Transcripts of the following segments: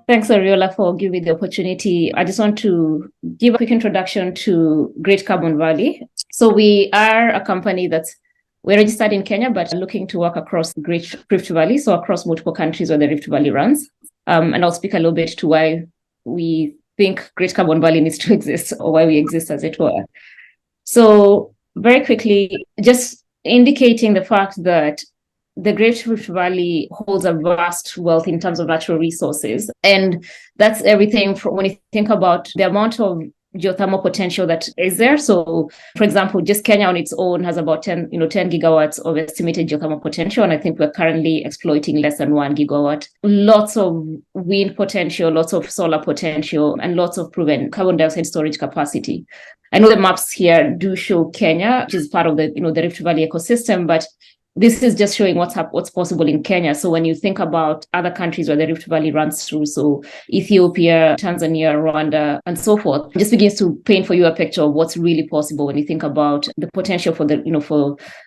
Thanks, Oriola, for giving me the opportunity. I just want to give a quick introduction to Great Carbon Valley. So we are a company we're registered in Kenya, but looking to work across the Great Rift Valley, so across multiple countries where the Rift Valley runs. And I'll speak a little bit to why we think Great Carbon Valley needs to exist, or why we exist, as it were. So very quickly, just indicating the fact that the Great Rift Valley holds a vast wealth in terms of natural resources. And that's everything from when you think about the amount of geothermal potential that is there. So, for example, just Kenya on its own has about 10 gigawatts of estimated geothermal potential. And I think we're currently exploiting less than 1 gigawatt. Lots of wind potential, lots of solar potential, and lots of proven carbon dioxide storage capacity. I know the maps here do show Kenya, which is part of the Rift Valley ecosystem, but this is just showing what's possible in Kenya. So when you think about other countries where the Rift Valley runs through, so Ethiopia, Tanzania, Rwanda, and so forth, it just begins to paint for you a picture of what's really possible when you think about the potential for the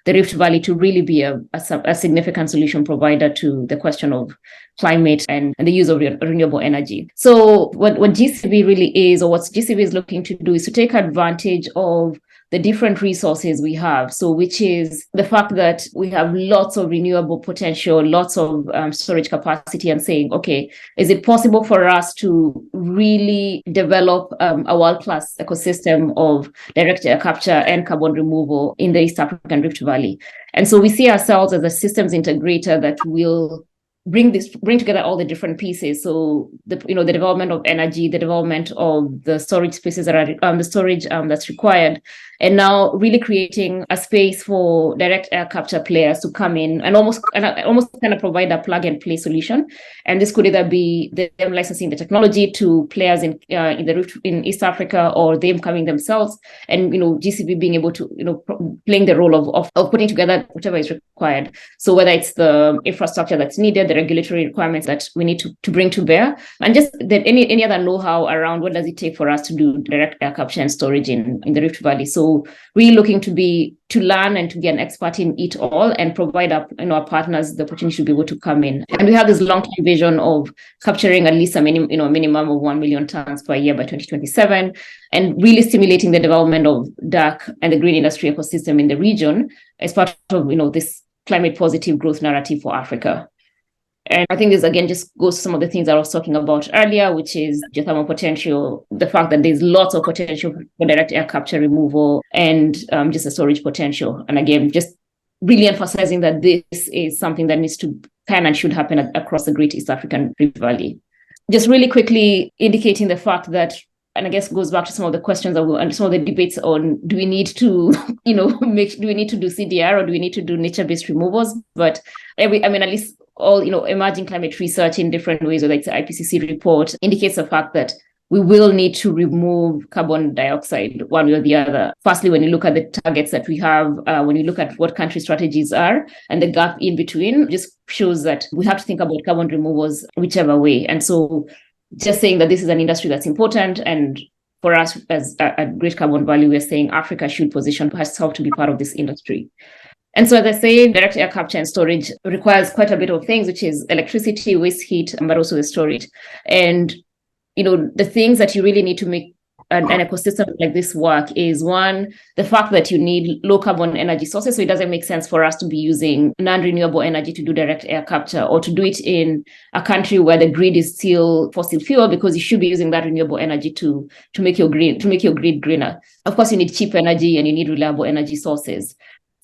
Rift Valley to really be a significant solution provider to the question of climate and the use of renewable energy. So what GCV really is, or what GCV is looking to do, is to take advantage of the different resources we have. So which is the fact that we have lots of renewable potential, lots of storage capacity, and saying, okay, is it possible for us to really develop a world-class ecosystem of direct air capture and carbon removal in the East African Rift Valley? And so we see ourselves as a systems integrator that will bring together all the different pieces. So the development of energy, the development of the storage spaces that are the storage that's required, and now really creating a space for direct air capture players to come in and almost kind of provide a plug and play solution. And this could either be them licensing the technology to players in East Africa, or them coming themselves, and GCV being able to playing the role of putting together whatever is required. So whether it's the infrastructure that's needed, the regulatory requirements that we need to bring to bear, and just any other know-how around what does it take for us to do direct air capture and storage in the Rift Valley. So really looking to learn and to be an expert in it all, and provide our partners the opportunity to be able to come in. And we have this long-term vision of capturing at least a minimum of 1 million tons per year by 2027, and really stimulating the development of dark and the green industry ecosystem in the region as part of this climate positive growth narrative for Africa. And I think this, again, just goes to some of the things I was talking about earlier, which is geothermal potential, the fact that there's lots of potential for direct air capture removal, and just a storage potential. And again, just really emphasizing that this is something that needs to and should happen across the Great East African Rift Valley. Just really quickly indicating the fact that, and I guess goes back to some of the questions and some of the debates on, do we need to, do we need to do CDR, or do we need to do nature-based removals? But at least all, emerging climate research in different ways, whether it's the IPCC report, indicates the fact that we will need to remove carbon dioxide one way or the other. Firstly, when you look at the targets that we have, when you look at what country strategies are, and the gap in between, just shows that we have to think about carbon removals whichever way. And so just saying that this is an industry that's important, and for us as a Great Carbon Valley, we're saying Africa should position herself to be part of this industry. And so, as I say, direct air capture and storage requires quite a bit of things, which is electricity, waste heat, but also the storage. And the things that you really need to make an ecosystem like this work is, one, the fact that you need low carbon energy sources. So it doesn't make sense for us to be using non-renewable energy to do direct air capture, or to do it in a country where the grid is still fossil fuel, because you should be using that renewable energy to make your grid greener. Of course, you need cheap energy and you need reliable energy sources.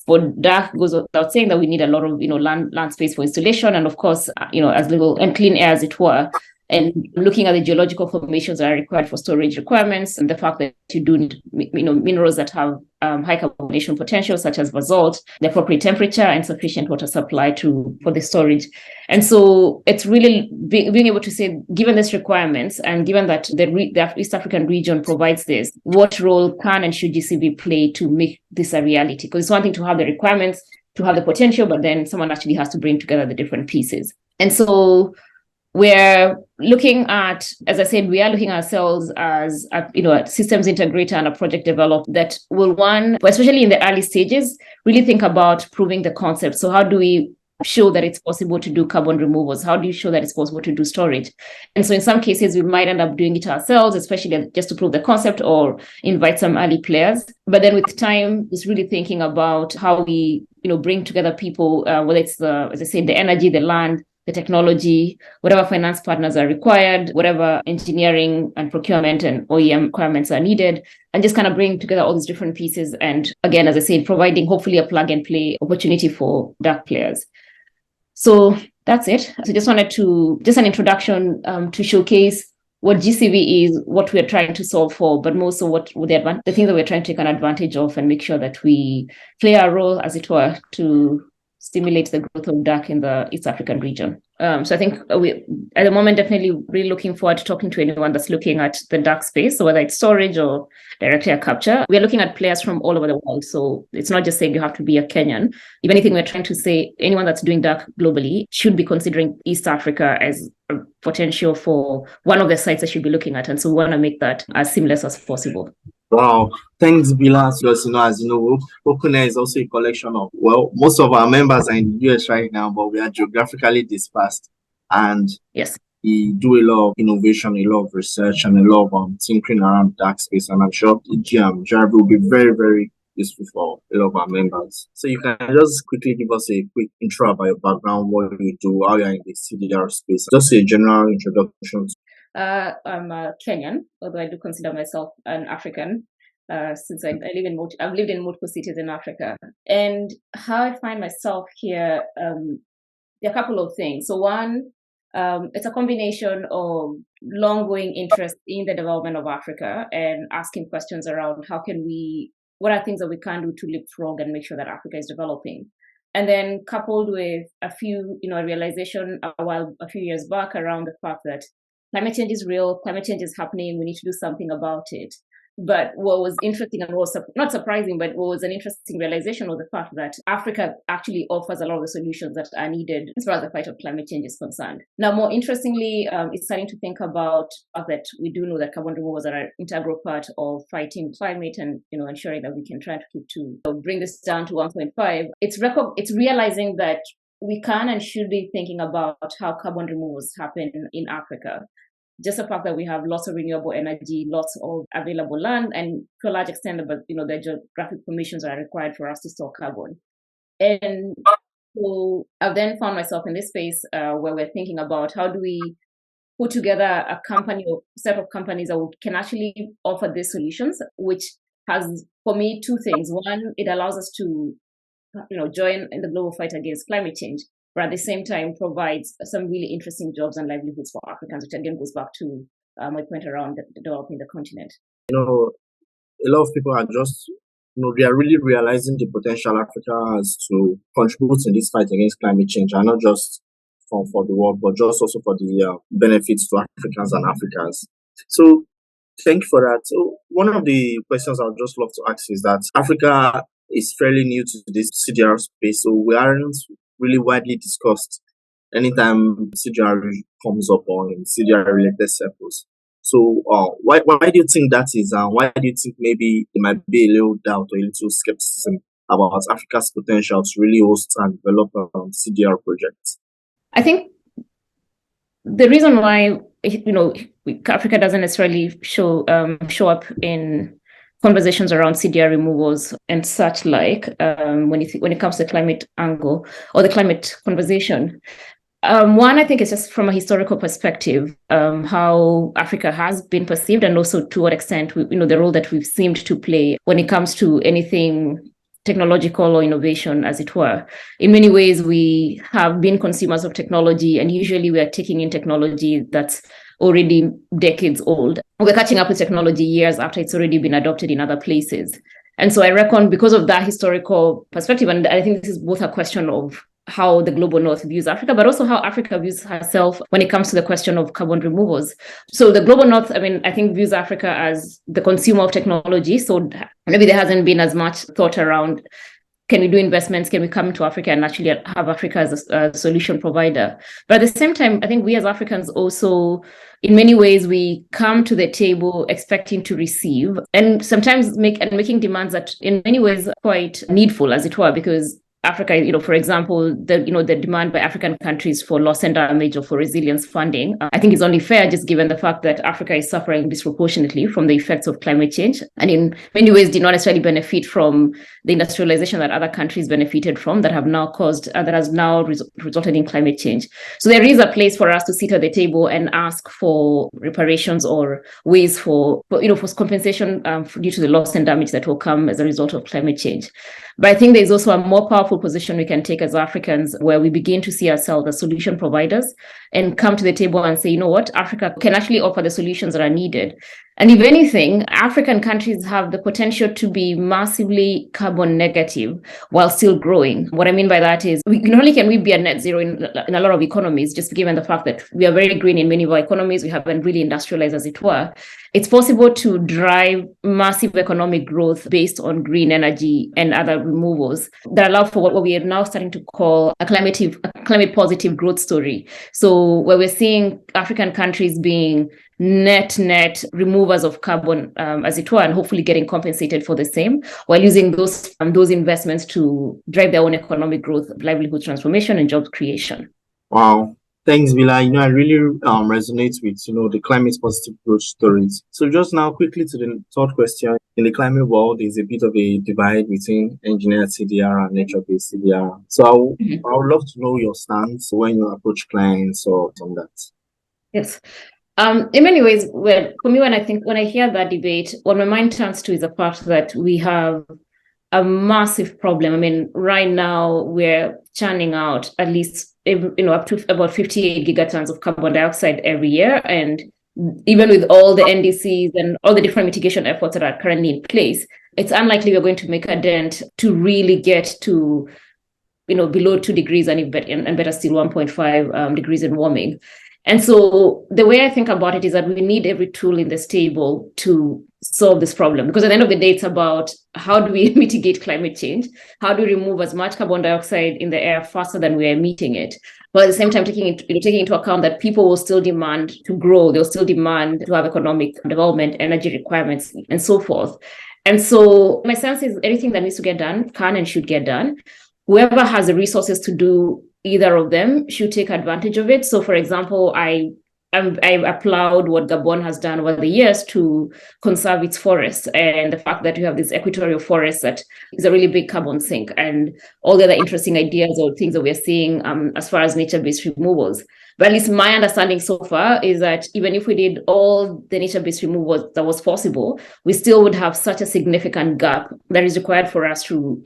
For that, goes without saying that we need a lot of land space for installation, and of course as little and clean air as it were. And looking at the geological formations that are required for storage requirements, and the fact that you do need minerals that have high carbonation potential, such as basalt, the appropriate temperature and sufficient water supply for the storage. And so it's really being able to say, given these requirements, and given that the East African region provides this, what role can and should GCV play to make this a reality? Because it's one thing to have the requirements, to have the potential, but then someone actually has to bring together the different pieces. And so we're looking at, as I said, we are looking at ourselves as a systems integrator and a project developer that will, especially in the early stages, really think about proving the concept. So how do we show that it's possible to do carbon removals? How do you show that it's possible to do storage? And so in some cases, we might end up doing it ourselves, especially just to prove the concept or invite some early players. But then with time, it's really thinking about how we, bring together people, whether it's as I said, the energy, the land, the technology, whatever finance partners are required, whatever engineering and procurement and OEM requirements are needed, and just kind of bring together all these different pieces. And again, as I said, providing hopefully a plug and play opportunity for dark players. So that's it. So just wanted just an introduction to showcase what GCV is, what we're trying to solve for, but more so what the things that we're trying to take an advantage of and make sure that we play our role, as it were, to stimulate the growth of DAC in the East African region. So I think we, at the moment, definitely really looking forward to talking to anyone that's looking at the DAC space. So whether it's storage or direct air capture, we are looking at players from all over the world. So it's not just saying you have to be a Kenyan. If anything, we're trying to say anyone that's doing DAC globally should be considering East Africa as a potential for one of the sites they should be looking at. And so we want to make that as seamless as possible. Wow, thanks, Bilha. Because, as you know, OpenAir is also a collection of, most of our members are in the US right now, but we are geographically dispersed. And yes, we do a lot of innovation, a lot of research, and a lot of tinkering around dark space. And I'm sure GRV will be very, very useful for a lot of our members. So you can just quickly give us a quick intro about your background, what you do, how you're in the CDR space, just a general introduction. I'm a Kenyan, although I do consider myself an African, since I've lived in multiple cities in Africa. And how I find myself here, there are a couple of things. So one, it's a combination of long-going interest in the development of Africa and asking questions around what are things that we can do to leapfrog and make sure that Africa is developing. And then coupled with a realization a few years back around the fact that climate change is real, climate change is happening, we need to do something about it. But what was interesting and was not surprising, but what was an interesting realization was the fact that Africa actually offers a lot of the solutions that are needed as far as the fight of climate change is concerned. Now, more interestingly, it's starting to think about that we do know that carbon removals are an integral part of fighting climate and ensuring that we can try to bring this down to 1.5. It's realizing that we can and should be thinking about how carbon removals happen in Africa. Just the fact that we have lots of renewable energy, lots of available land, and to a large extent, but the geographic permissions are required for us to store carbon. And so I've then found myself in this space where we're thinking about how do we put together a company or set of companies that can actually offer these solutions, which has, for me, two things. One, it allows us to join in the global fight against climate change, but at the same time provides some really interesting jobs and livelihoods for Africans, which again goes back to my point around developing the continent. A lot of people are just, they are really realizing the potential Africa has to contribute in this fight against climate change, and not just for the world, but just also for the benefits to Africans and Africans. So thank you for that. So one of the questions I would just love to ask is that Africa is fairly new to this CDR space, so we aren't really widely discussed anytime CDR comes up or in CDR related circles. So why do you think that is, and why do you think maybe there might be a little doubt or a little skepticism about Africa's potential to really host and develop CDR projects? I think the reason why Africa doesn't necessarily show up in conversations around CDR removals and such when it comes to the climate angle or the climate conversation. One, I think it's just from a historical perspective, how Africa has been perceived, and also to what extent the role that we've seemed to play when it comes to anything technological or innovation, as it were. In many ways, we have been consumers of technology, and usually we are taking in technology that's already decades old. We're catching up with technology years after it's already been adopted in other places. And so I reckon because of that historical perspective, and I think this is both a question of how the global north views Africa, but also how Africa views herself when it comes to the question of carbon removals. So the global north, I think views Africa as the consumer of technology. So maybe there hasn't been as much thought around, can we do investments? Can we come to Africa and actually have Africa as a solution provider? But at the same time, I think we as Africans also, in many ways, we come to the table expecting to receive, and sometimes making demands that in many ways are quite needful, as it were, because Africa, for example, the demand by African countries for loss and damage or for resilience funding, I think is only fair just given the fact that Africa is suffering disproportionately from the effects of climate change, and in many ways did not necessarily benefit from the industrialization that other countries benefited from that has now resulted in climate change. So there is a place for us to sit at the table and ask for reparations or ways for compensation due to the loss and damage that will come as a result of climate change. But I think there's also a more powerful position we can take as Africans, where we begin to see ourselves as solution providers and come to the table and say, you know what, Africa can actually offer the solutions that are needed. And if anything, African countries have the potential to be massively carbon negative while still growing. What I mean by that is, not only can we be a net zero in a lot of economies, just given the fact that we are very green in many of our economies, we haven't really industrialized, as it were. It's possible to drive massive economic growth based on green energy and other removals that allow for what we are now starting to call a climate positive growth story. So where we're seeing African countries being net removers of carbon, as it were, and hopefully getting compensated for the same, while using those investments to drive their own economic growth, livelihood transformation, and job creation. Wow. Thanks, Bilha. I really resonate with, the climate positive growth stories. So just now, quickly to the third question. In the climate world, there's a bit of a divide between engineered CDR and nature-based CDR. So I would love to know your stance when you approach clients or on that. Yes. In many ways, for me, when I hear that debate, what my mind turns to is the fact that we have a massive problem. I mean, right now we're churning out at least up to about 58 gigatons of carbon dioxide every year, and even with all the NDCs and all the different mitigation efforts that are currently in place, it's unlikely we're going to make a dent to really get to below 2 degrees and better still 1.5 degrees in warming. And so the way I think about it is that we need every tool in this table to solve this problem, because at the end of the day, it's about how do we mitigate climate change? How do we remove as much carbon dioxide in the air faster than we are emitting it? But at the same time, taking into account that people will still demand to grow, they'll still demand to have economic development, energy requirements, and so forth. And so my sense is everything that needs to get done can and should get done. Whoever has the resources to do either of them should take advantage of it. So, for example, I applaud what Gabon has done over the years to conserve its forests, and the fact that you have this equatorial forest that is a really big carbon sink, and all the other interesting ideas or things that we're seeing as far as nature-based removals. But at least my understanding so far is that even if we did all the nature-based removals that was possible, we still would have such a significant gap that is required for us to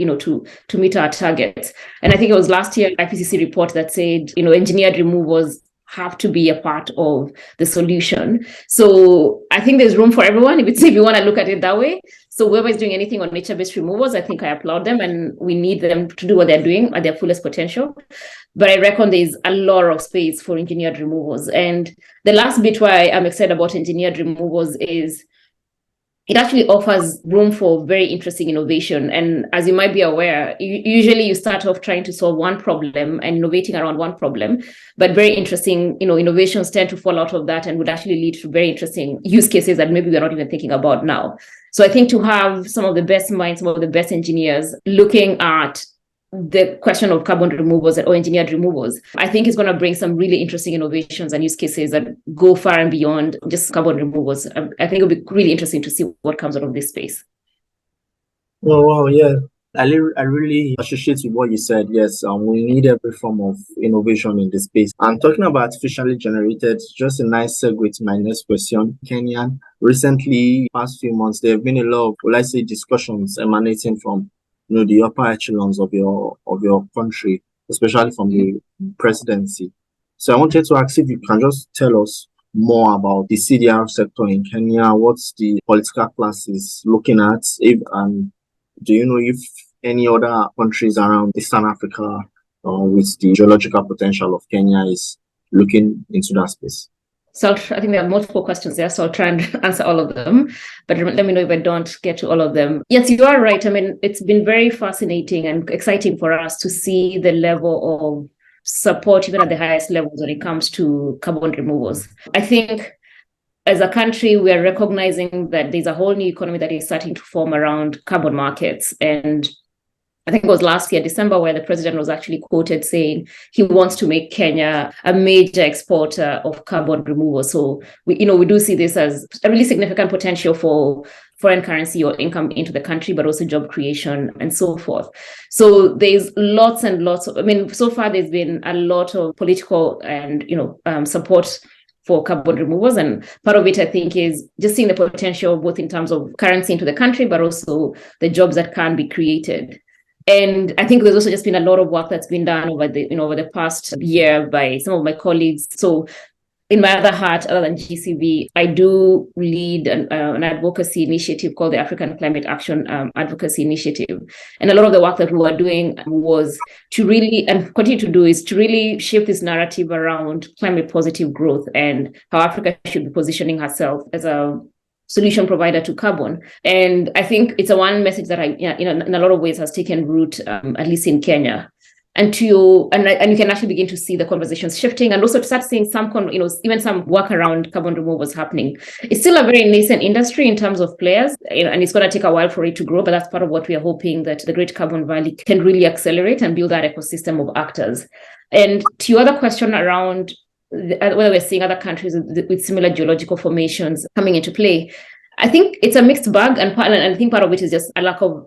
meet our targets. And I think it was last year IPCC report that said, engineered removals have to be a part of the solution. So I think there's room for everyone if you want to look at it that way. So whoever is doing anything on nature-based removals, I think I applaud them, and we need them to do what they're doing at their fullest potential. But I reckon there's a lot of space for engineered removals. And the last bit why I'm excited about engineered removals is it actually offers room for very interesting innovation. And as you might be aware, usually you start off trying to solve one problem and innovating around one problem, but very interesting, innovations tend to fall out of that and would actually lead to very interesting use cases that maybe we're not even thinking about now. So I think to have some of the best minds, some of the best engineers looking at the question of carbon removals or engineered removals, I think is going to bring some really interesting innovations and use cases that go far and beyond just carbon removals. I think it'll be really interesting to see what comes out of this space. Well, yeah. I really associate with what you said. Yes, we need every form of innovation in this space. And talking about artificially generated, just a nice segue to my next question. Kenya, recently, past few months, there have been a lot of, let's say, discussions emanating from the upper echelons of your country, especially from the presidency. So I wanted to ask if you can just tell us more about the CDR sector in Kenya. What's the political class is looking at? Do you know if any other countries around Eastern Africa with the geological potential of Kenya is looking into that space? So I think there are multiple questions there, so I'll try and answer all of them. But let me know if I don't get to all of them. Yes, you are right. I mean, it's been very fascinating and exciting for us to see the level of support, even at the highest levels, when it comes to carbon removals. I think as a country, we are recognizing that there's a whole new economy that is starting to form around carbon markets. And I think it was last year, December, where the president was actually quoted saying he wants to make Kenya a major exporter of carbon removal. So we do see this as a really significant potential for foreign currency or income into the country, but also job creation and so forth. So there's lots and lots of, so far there's been a lot of political and, support for carbon removals. And part of it, I think, is just seeing the potential, both in terms of currency into the country, but also the jobs that can be created. And I think there's also just been a lot of work that's been done over the past year by some of my colleagues. So in my other hat, other than GCV, I do lead an advocacy initiative called the African Climate Action Advocacy Initiative. And a lot of the work that we were doing was to really, and continue to do, is to really shape this narrative around climate positive growth and how Africa should be positioning herself as a solution provider to carbon. And I think it's a one message that in a lot of ways has taken root, at least in Kenya. And you can actually begin to see the conversations shifting, and also to start seeing some, even some work around carbon removals happening. It's still a very nascent industry in terms of players, and it's going to take a while for it to grow. But that's part of what we are hoping, that the Great Carbon Valley can really accelerate and build that ecosystem of actors. And to your other question around whether we're seeing other countries with similar geological formations coming into play, I think it's a mixed bag, and I think part of it is just a lack of,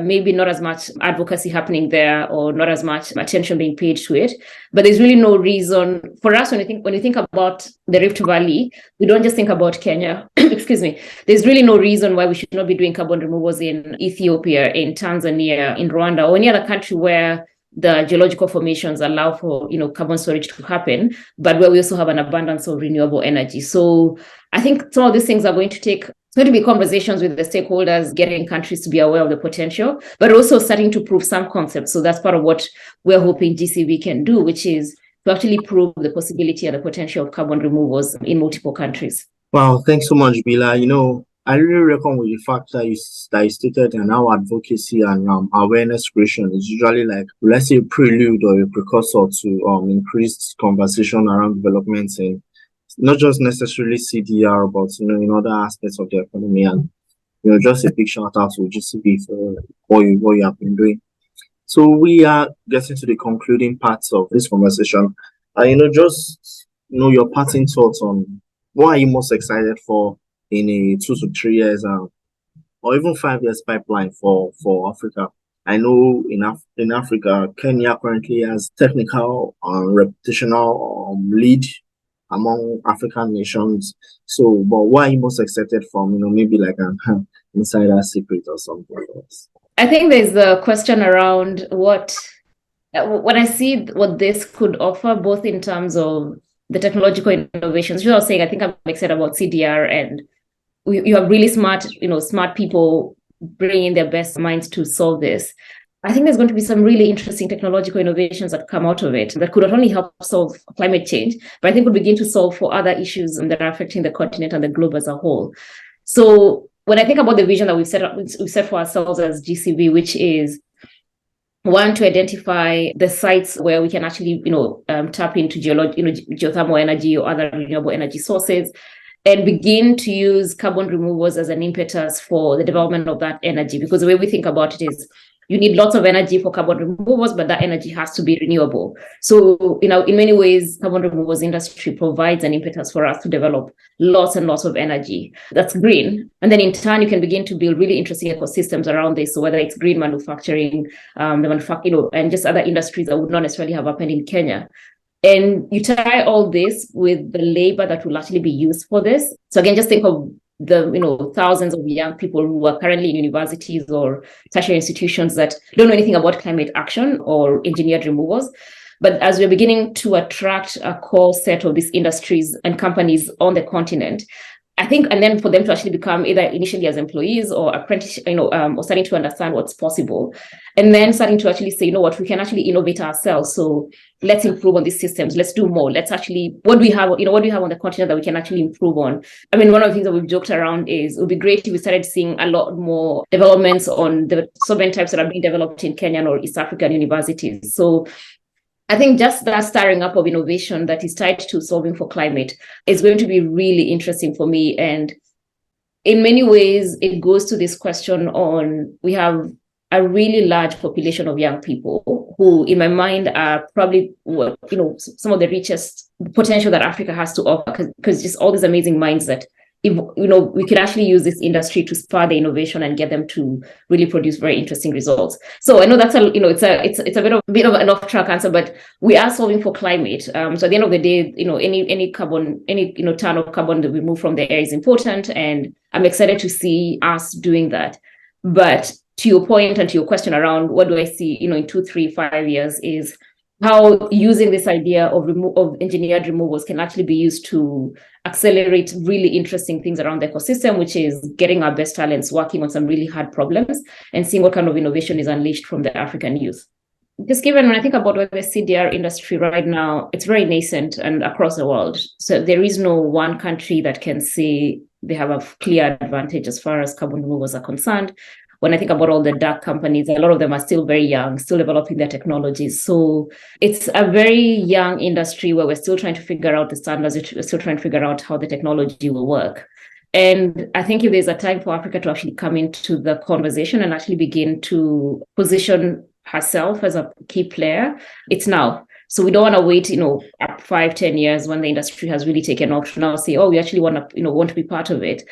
maybe not as much advocacy happening there, or not as much attention being paid to it. But there's really no reason for us, when you think about the Rift Valley, we don't just think about Kenya. Excuse me. There's really no reason why we should not be doing carbon removals in Ethiopia, in Tanzania, in Rwanda, or any other country where the geological formations allow for carbon storage to happen, but where we also have an abundance of renewable energy. So I think some of these things are going to be conversations with the stakeholders, getting countries to be aware of the potential, but also starting to prove some concepts. So that's part of what we're hoping GCV can do, which is to actually prove the possibility and the potential of carbon removals in multiple countries. Wow, thanks so much, Bilha. I really reckon with the fact that you stated, and how advocacy and awareness creation is usually, like, let's say, a prelude or a precursor to increased conversation around developments in not just necessarily CDR, but in other aspects of the economy. And just a big shout out to GCB for what you have been doing. So we are getting to the concluding parts of this conversation. Your parting thoughts on what are you most excited for in a 2 to 3 years or even 5 years pipeline for Africa. I know in Africa, Kenya currently has technical reputational lead among African nations. So, but what are you most excited from? Maybe like an insider secret or something else. I think there's the question around when I see what this could offer, both in terms of the technological innovations. I was saying, I think I'm excited about CDR, and you have really smart people bringing their best minds to solve this. I think there's going to be some really interesting technological innovations that come out of it that could not only help solve climate change, but I think will begin to solve for other issues that are affecting the continent and the globe as a whole. So when I think about the vision that we've set for ourselves as GCV, which is one, to identify the sites where we can actually, tap into geothermal energy or other renewable energy sources, and begin to use carbon removals as an impetus for the development of that energy. Because the way we think about it is, you need lots of energy for carbon removals, but that energy has to be renewable. So, in many ways, carbon removals industry provides an impetus for us to develop lots and lots of energy that's green. And then in turn, you can begin to build really interesting ecosystems around this. So whether it's green manufacturing, and just other industries that would not necessarily have happened in Kenya. And you tie all this with the labor that will actually be used for this. So again, just think of the thousands of young people who are currently in universities or tertiary institutions that don't know anything about climate action or engineered removals. But as we're beginning to attract a core set of these industries and companies on the continent, I think, and then for them to actually become either initially as employees or apprentice, or starting to understand what's possible, and then starting to actually say, we can actually innovate ourselves. So let's improve on these systems. Let's do more. Let's actually, what do we have on the continent that we can actually improve on? One of the things that we've joked around is it would be great if we started seeing a lot more developments on the solvent types that are being developed in Kenyan or East African universities. So I think just that stirring up of innovation that is tied to solving for climate is going to be really interesting for me. And in many ways, it goes to this question on, we have a really large population of young people who, in my mind, are probably, some of the richest potential that Africa has to offer, because just all these amazing minds that, if we could actually use this industry to spur the innovation and get them to really produce very interesting results. So I know that's it's a bit of an off-track answer, but we are solving for climate. So at the end of the day, any carbon, ton of carbon that we move from the air is important, and I'm excited to see us doing that. But to your point and to your question around what do I see, in 2, 3, 5 years, is how using this idea of engineered removals can actually be used to accelerate really interesting things around the ecosystem, which is getting our best talents working on some really hard problems and seeing what kind of innovation is unleashed from the African youth. Just given when I think about the CDR industry right now, it's very nascent and across the world. So there is no one country that can say they have a clear advantage as far as carbon removals are concerned. When I think about all the dark companies, a lot of them are still very young, still developing their technologies. So it's a very young industry where we're still trying to figure out the standards, we're still trying to figure out how the technology will work. And I think if there's a time for Africa to actually come into the conversation and actually begin to position herself as a key player, it's now. So we don't want to wait, 5-10 years when the industry has really taken off to now say, oh, we actually want to be part of it.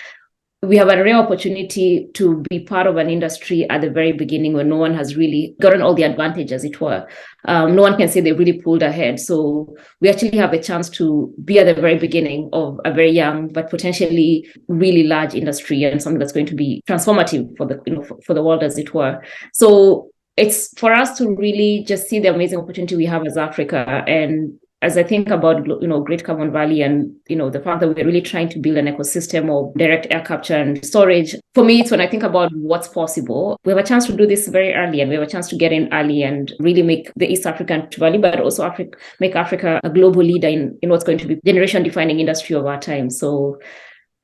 We have a rare opportunity to be part of an industry at the very beginning when no one has really gotten all the advantage, as it were. No one can say they really pulled ahead. So we actually have a chance to be at the very beginning of a very young but potentially really large industry, and something that's going to be transformative for the world, as it were. So it's for us to really just see the amazing opportunity we have as Africa. And as I think about, Great Carbon Valley and, the fact that we're really trying to build an ecosystem of direct air capture and storage, for me, it's when I think about what's possible. We have a chance to do this very early, and we have a chance to get in early and really make the East African Valley, but also make Africa a global leader in what's going to be generation-defining industry of our time. So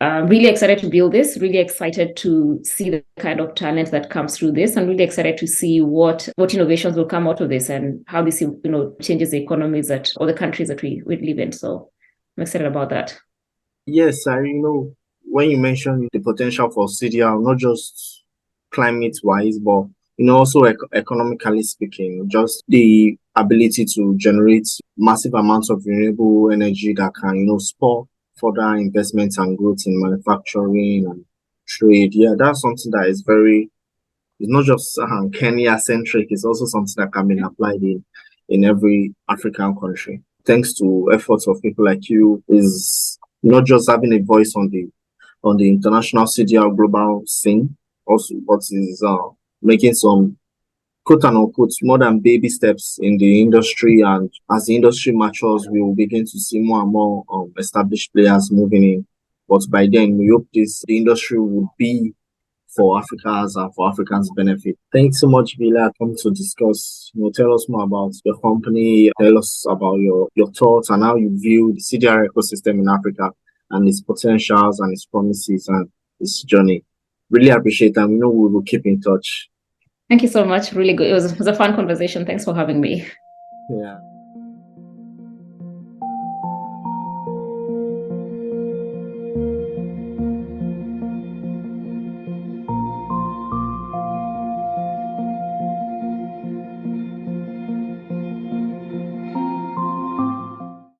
I'm really excited to build this, really excited to see the kind of talent that comes through this, and really excited to see what innovations will come out of this and how this, changes the economies or the countries that we live in. So I'm excited about that. Yes, when you mentioned the potential for CDR, not just climate-wise, but also economically speaking, just the ability to generate massive amounts of renewable energy that can, spur further investments and growth in manufacturing and trade. Yeah, that's something that is it's not just Kenya-centric, it's also something that can be applied in every African country. Thanks to efforts of people like you, is not just having a voice on the international CDR global scene, also, but is making some quote unquote more than baby steps in the industry. And as the industry matures, we will begin to see more and more established players moving in. But by then, we hope the industry will be for Africans and for Africans' benefit. Thanks so much, Bilha, come to discuss. Tell us more about your company. Tell us about your thoughts and how you view the CDR ecosystem in Africa and its potentials and its promises and its journey. Really appreciate it. And we will keep in touch. Thank you so much. Really good. It was a fun conversation. Thanks for having me. Yeah.